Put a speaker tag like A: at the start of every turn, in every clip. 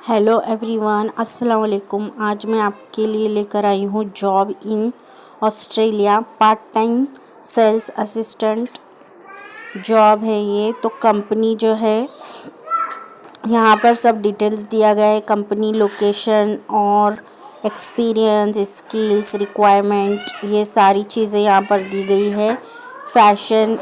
A: Hello everyone, अस्सलाम वालेकुम। आज मैं आपके लिए लेकर आई हूँ job in Australia. Part time sales assistant job है ये। तो कंपनी जो है यहाँ पर सब डिटेल्स दिया गया है, कंपनी लोकेशन और एक्सपीरियंस, स्किल्स, रिक्वायरमेंट, ये सारी चीज़ें यहाँ पर दी गई है। फैशन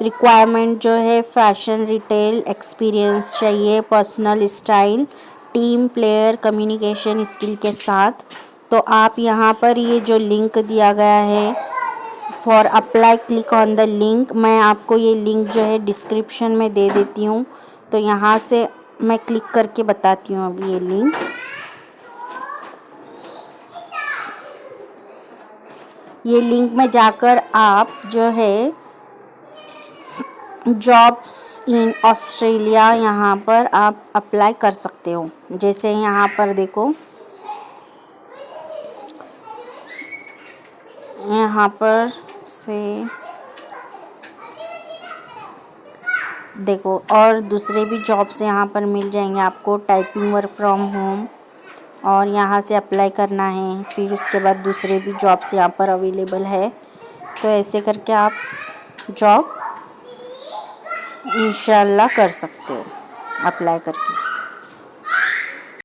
A: रिक्वायरमेंट जो है फैशन रिटेल एक्सपीरियंस चाहिए, personal style, team player communication skill के साथ। तो आप यहाँ पर ये जो लिंक दिया गया है for apply, click on the link. मैं आपको ये लिंक जो है डिस्क्रिप्शन में दे देती हूँ, तो यहाँ से मैं क्लिक करके बताती हूँ अभी ये लिंक। ये लिंक में जाकर आप जो है जॉब्स इन ऑस्ट्रेलिया यहाँ पर आप अप्लाई कर सकते हो। जैसे यहाँ पर देखो, यहाँ पर से देखो और दूसरे भी जॉब्स यहाँ पर मिल जाएंगे आपको। टाइपिंग वर्क फ्रॉम होम, और यहाँ से अप्लाई करना है। फिर उसके बाद दूसरे भी जॉब्स यहाँ पर अवेलेबल है। तो ऐसे करके आप जॉब इंशाल्लाह कर सकते हो अप्लाई करके।